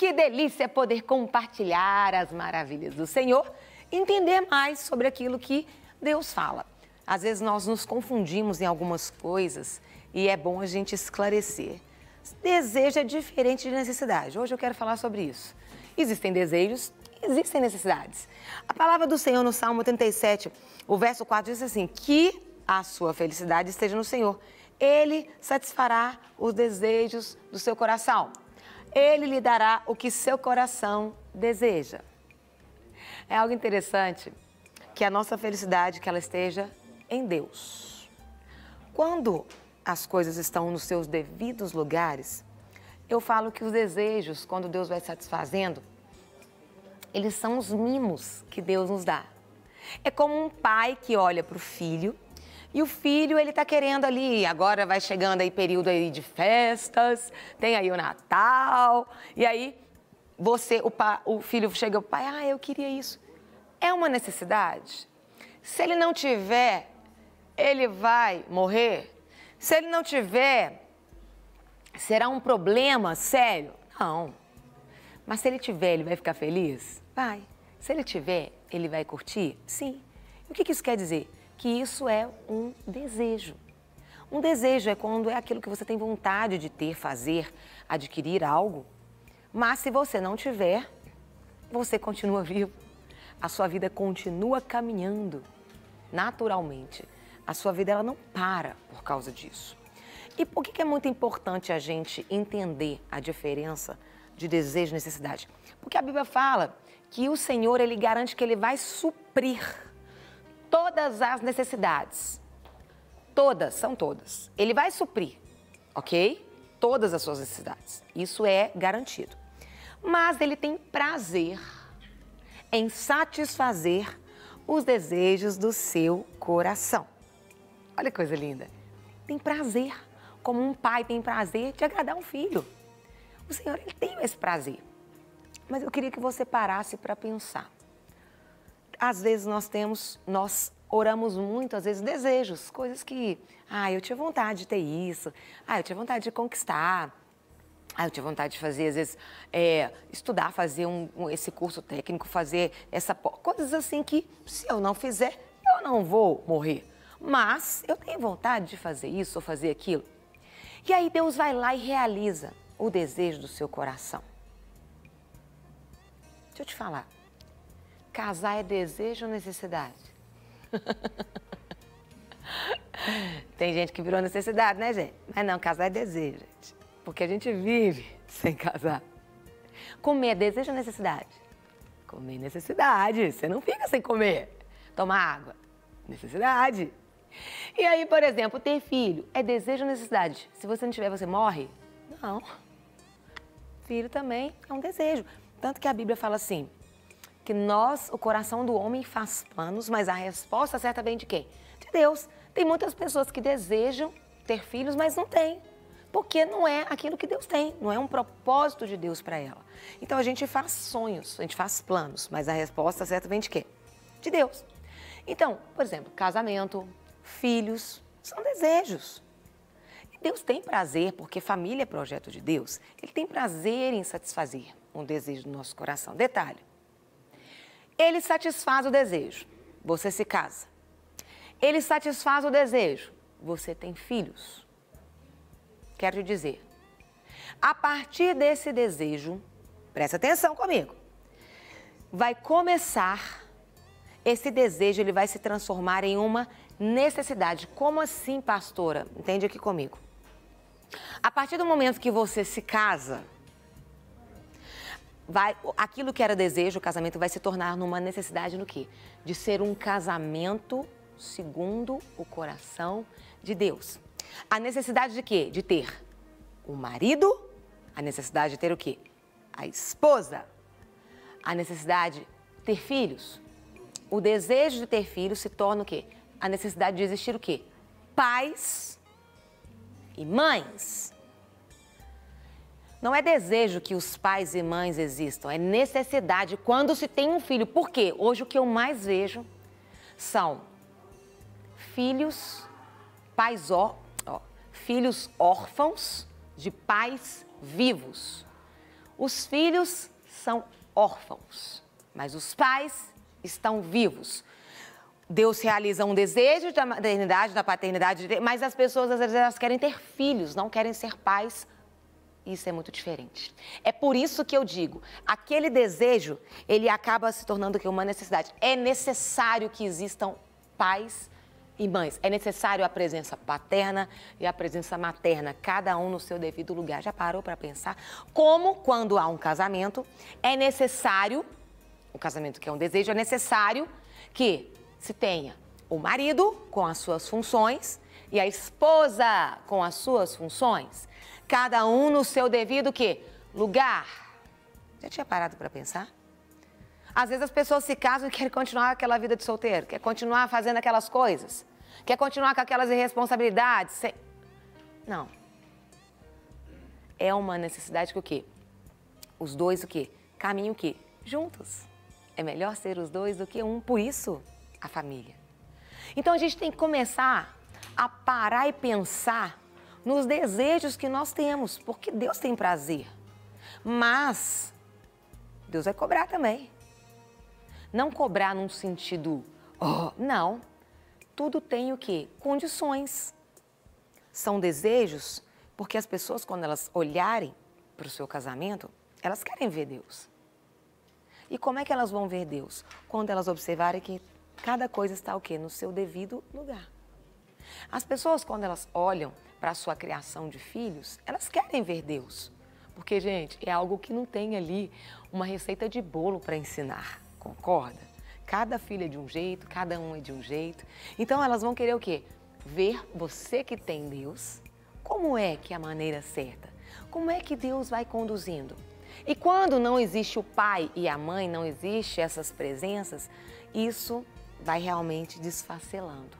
Que delícia poder compartilhar as maravilhas do Senhor, entender mais sobre aquilo que Deus fala. Às vezes nós nos confundimos em algumas coisas e é bom a gente esclarecer. Desejo é diferente de necessidade. Hoje eu quero falar sobre isso. Existem desejos, existem necessidades. A palavra do Senhor no Salmo 37, o verso 4 diz assim, que a sua felicidade esteja no Senhor. Ele satisfará os desejos do seu coração. Ele lhe dará o que seu coração deseja. É algo interessante que a nossa felicidade, que ela esteja em Deus. Quando as coisas estão nos seus devidos lugares, eu falo que os desejos, quando Deus vai satisfazendo, eles são os mimos que Deus nos dá. É como um pai que olha para o filho e o filho, ele tá querendo ali, agora vai chegando aí período aí de festas, tem aí o Natal, e aí o filho chega ao pai, eu queria isso. É uma necessidade. Se ele não tiver, ele vai morrer. Se ele não tiver, será um problema sério? Não. Mas se ele tiver, ele vai ficar feliz? Vai. Se ele tiver, ele vai curtir? Sim. E o que isso quer dizer? Que isso é um desejo. Um desejo é quando é aquilo que você tem vontade de ter, fazer, adquirir algo. Mas se você não tiver, você continua vivo. A sua vida continua caminhando naturalmente. A sua vida ela não para por causa disso. E por que é muito importante a gente entender a diferença de desejo e necessidade? Porque a Bíblia fala que o Senhor, ele garante que ele vai suprir todas as necessidades. Todas, são todas. Ele vai suprir, ok? Todas as suas necessidades. Isso é garantido. Mas ele tem prazer em satisfazer os desejos do seu coração. Olha que coisa linda. Tem prazer, como um pai tem prazer de agradar um filho. O Senhor, ele tem esse prazer. Mas eu queria que você parasse para pensar. Às vezes nós oramos muito, às vezes desejos, coisas que, eu tinha vontade de ter isso, eu tinha vontade de conquistar, eu tinha vontade de fazer, às vezes, estudar, fazer esse curso técnico, fazer coisas assim que, se eu não fizer, eu não vou morrer. Mas eu tenho vontade de fazer isso ou fazer aquilo. E aí Deus vai lá e realiza o desejo do seu coração. Deixa eu te falar. Casar é desejo ou necessidade? Tem gente que virou necessidade, né, gente? Mas não, casar é desejo, gente. Porque a gente vive sem casar. Comer é desejo ou necessidade? Comer é necessidade. Você não fica sem comer. Tomar água, necessidade. E aí, por exemplo, ter filho é desejo ou necessidade? Se você não tiver, você morre? Não. Filho também é um desejo. Tanto que a Bíblia fala assim, que o coração do homem faz planos, mas a resposta certa vem de quem? De Deus. Tem muitas pessoas que desejam ter filhos, mas não têm. Porque não é aquilo que Deus tem, não é um propósito de Deus para ela. Então a gente faz sonhos, a gente faz planos, mas a resposta certa vem de quê? De Deus. Então, por exemplo, casamento, filhos, são desejos. E Deus tem prazer, porque família é projeto de Deus, Ele tem prazer em satisfazer um desejo do nosso coração. Detalhe. Ele satisfaz o desejo, você se casa. Ele satisfaz o desejo, você tem filhos. Quero te dizer, a partir desse desejo, presta atenção comigo, vai começar, esse desejo ele vai se transformar em uma necessidade. Como assim, pastora? Entende aqui comigo. A partir do momento que você se casa, aquilo que era desejo, o casamento, vai se tornar numa necessidade no quê? De ser um casamento segundo o coração de Deus. A necessidade de quê? De ter o marido, a necessidade de ter o quê? A esposa. A necessidade de ter filhos. O desejo de ter filhos se torna o quê? A necessidade de existir o quê? Pais e mães. Não é desejo que os pais e mães existam, é necessidade quando se tem um filho. Por quê? Hoje o que eu mais vejo são filhos, filhos órfãos de pais vivos. Os filhos são órfãos, mas os pais estão vivos. Deus realiza um desejo da maternidade, da paternidade, mas as pessoas, às vezes, elas querem ter filhos, não querem ser pais. Isso é muito diferente. É por isso que eu digo, aquele desejo, ele acaba se tornando uma necessidade. É necessário que existam pais e mães. É necessário a presença paterna e a presença materna, cada um no seu devido lugar. Já parou para pensar? Como, quando há um casamento, é necessário, o casamento que é um desejo, é necessário que se tenha o marido com as suas funções e a esposa com as suas funções. Cada um no seu devido quê? Lugar. Já tinha parado para pensar? Às vezes as pessoas se casam e querem continuar aquela vida de solteiro, quer continuar fazendo aquelas coisas, quer continuar com aquelas irresponsabilidades. Não. É uma necessidade que o quê? Os dois o quê? Caminham o quê? Juntos. É melhor ser os dois do que um, por isso a família. Então a gente tem que começar a parar e pensar nos desejos que nós temos, porque Deus tem prazer. Mas Deus vai cobrar também. Não cobrar num sentido, não. Tudo tem o quê? Condições. São desejos, porque as pessoas, quando elas olharem para o seu casamento, elas querem ver Deus. E como é que elas vão ver Deus? Quando elas observarem que cada coisa está o quê? No seu devido lugar. As pessoas, quando elas olham para a sua criação de filhos, elas querem ver Deus. Porque, gente, é algo que não tem ali uma receita de bolo para ensinar, concorda? Cada filho é de um jeito, cada um é de um jeito. Então, elas vão querer o quê? Ver você que tem Deus, como é que é a maneira certa? Como é que Deus vai conduzindo? E quando não existe o pai e a mãe, não existe essas presenças, isso vai realmente desfacelando.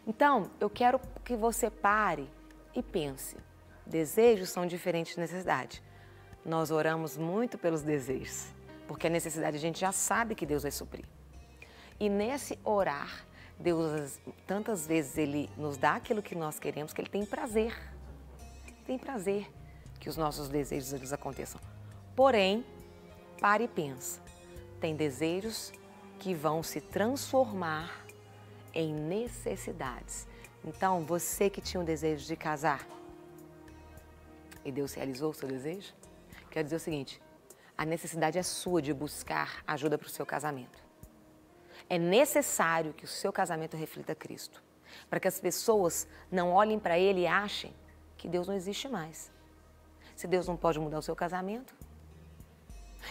Então, eu quero que você pare e pense. Desejos são diferentes de necessidade. Nós oramos muito pelos desejos, porque a necessidade a gente já sabe que Deus vai suprir. E nesse orar, Deus, tantas vezes, Ele nos dá aquilo que nós queremos, que Ele tem prazer. Tem prazer que os nossos desejos eles aconteçam. Porém, pare e pensa. Tem desejos que vão se transformar em necessidades. Então, você que tinha um desejo de casar e Deus realizou o seu desejo, quero dizer o seguinte, a necessidade é sua de buscar ajuda para o seu casamento. É necessário que o seu casamento reflita Cristo, para que as pessoas não olhem para ele e achem que Deus não existe mais. Se Deus não pode mudar o seu casamento,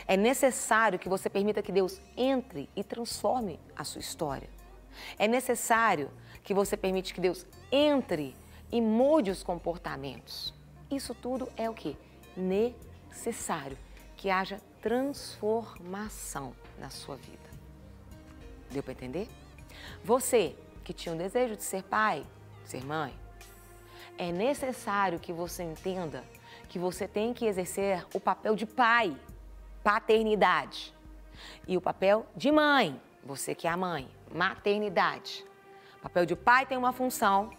é necessário que você permita que Deus entre e transforme a sua história. É necessário que você permita que Deus entre e mude os comportamentos. Isso tudo é o quê? Necessário que haja transformação na sua vida. Deu para entender? Você que tinha um desejo de ser pai, ser mãe, é necessário que você entenda que você tem que exercer o papel de pai, paternidade, e o papel de mãe, você que é a mãe, maternidade. O papel de pai tem uma função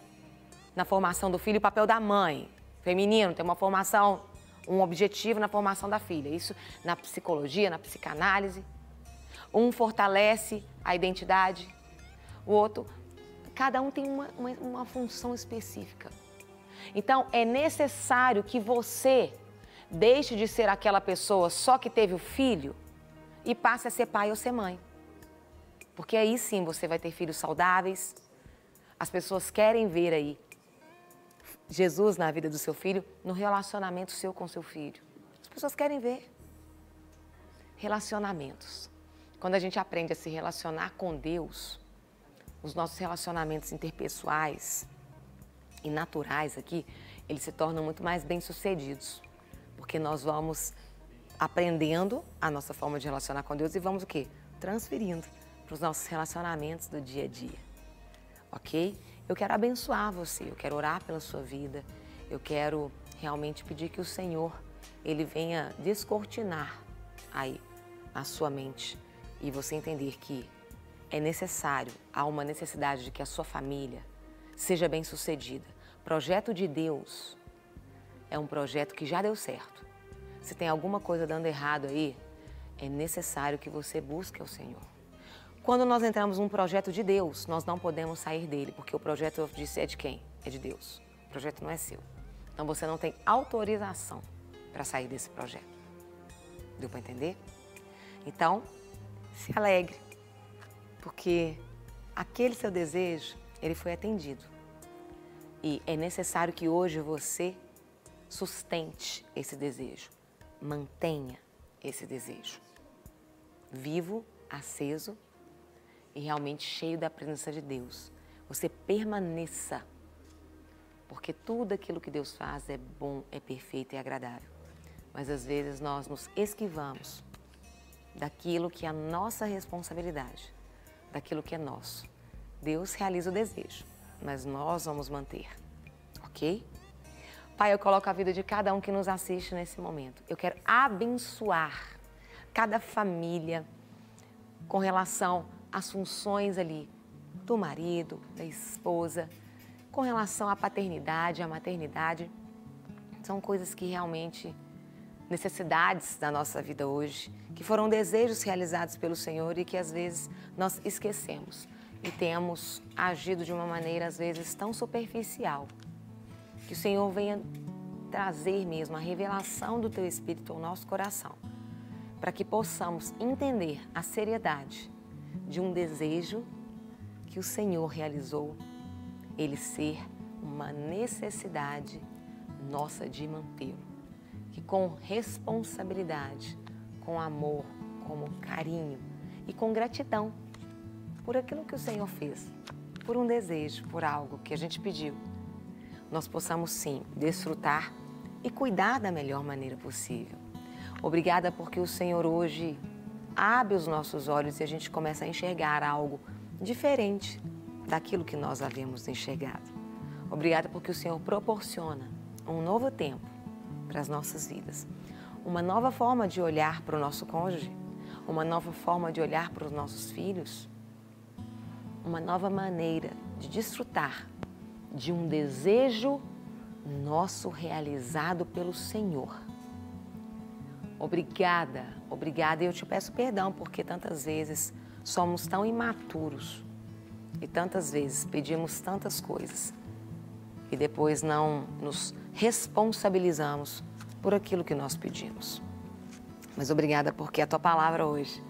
na formação do filho, o papel da mãe, feminino, tem uma formação, um objetivo na formação da filha. Isso na psicologia, na psicanálise. Um fortalece a identidade, o outro, cada um tem uma função específica. Então, é necessário que você deixe de ser aquela pessoa só que teve o filho e passe a ser pai ou ser mãe. Porque aí sim você vai ter filhos saudáveis. As pessoas querem ver aí Jesus na vida do seu filho, no relacionamento seu com seu filho. As pessoas querem ver relacionamentos. Quando a gente aprende a se relacionar com Deus, os nossos relacionamentos interpessoais e naturais aqui, eles se tornam muito mais bem-sucedidos. Porque nós vamos aprendendo a nossa forma de relacionar com Deus e vamos o quê? Transferindo para os nossos relacionamentos do dia a dia. Ok? Eu quero abençoar você, eu quero orar pela sua vida, eu quero realmente pedir que o Senhor, Ele venha descortinar aí a sua mente e você entender que é necessário, há uma necessidade de que a sua família seja bem-sucedida. Projeto de Deus é um projeto que já deu certo. se tem alguma coisa dando errado aí, é necessário que você busque o Senhor. Quando nós entramos num projeto de Deus, nós não podemos sair dele, porque o projeto, eu disse, é de quem? É de Deus. O projeto não é seu. Então você não tem autorização para sair desse projeto. Deu para entender? Então, se alegre, porque aquele seu desejo, ele foi atendido. E é necessário que hoje você sustente esse desejo, mantenha esse desejo vivo, aceso e realmente cheio da presença de Deus. Você permaneça, porque tudo aquilo que Deus faz é bom, é perfeito e agradável. Mas às vezes nós nos esquivamos daquilo que é a nossa responsabilidade, daquilo que é nosso. Deus realiza o desejo, mas nós vamos manter, ok? Pai, eu coloco a vida de cada um que nos assiste nesse momento. Eu quero abençoar cada família com relação às funções ali do marido, da esposa, com relação à paternidade, à maternidade. São coisas que realmente, necessidades da nossa vida hoje, que foram desejos realizados pelo Senhor e que às vezes nós esquecemos e temos agido de uma maneira às vezes tão superficial. Que o Senhor venha trazer mesmo a revelação do Teu Espírito ao nosso coração, para que possamos entender a seriedade de um desejo que o Senhor realizou, ele ser uma necessidade nossa de mantê-lo. Que com responsabilidade, com amor, com carinho e com gratidão por aquilo que o Senhor fez, por um desejo, por algo que a gente pediu, nós possamos sim desfrutar e cuidar da melhor maneira possível. Obrigada porque o Senhor hoje abre os nossos olhos e a gente começa a enxergar algo diferente daquilo que nós havíamos enxergado. Obrigada porque o Senhor proporciona um novo tempo para as nossas vidas, uma nova forma de olhar para o nosso cônjuge, uma nova forma de olhar para os nossos filhos, uma nova maneira de desfrutar de um desejo nosso realizado pelo Senhor. Obrigada, obrigada. E eu te peço perdão porque tantas vezes somos tão imaturos e tantas vezes pedimos tantas coisas e depois não nos responsabilizamos por aquilo que nós pedimos. Mas obrigada porque a Tua palavra hoje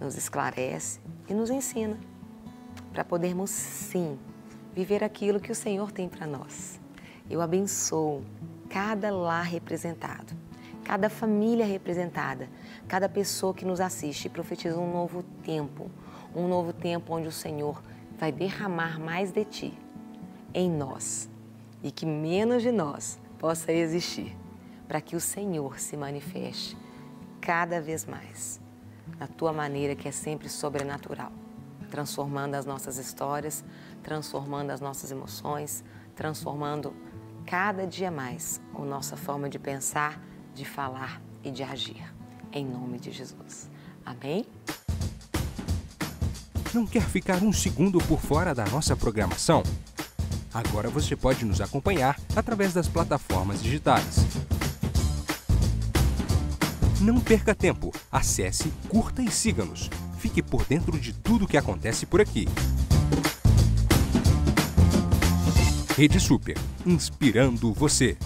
nos esclarece e nos ensina para podermos sim viver aquilo que o Senhor tem para nós. Eu abençoo cada lar representado, cada família representada, cada pessoa que nos assiste e profetiza um novo tempo onde o Senhor vai derramar mais de Ti em nós e que menos de nós possa existir, para que o Senhor se manifeste cada vez mais na Tua maneira que é sempre sobrenatural, transformando as nossas histórias, transformando as nossas emoções, transformando cada dia mais a nossa forma de pensar, de falar e de agir. Em nome de Jesus. Amém? Não quer ficar um segundo por fora da nossa programação? Agora você pode nos acompanhar através das plataformas digitais. Não perca tempo. Acesse, curta e siga-nos. Fique por dentro de tudo o que acontece por aqui. Rede Super, inspirando você.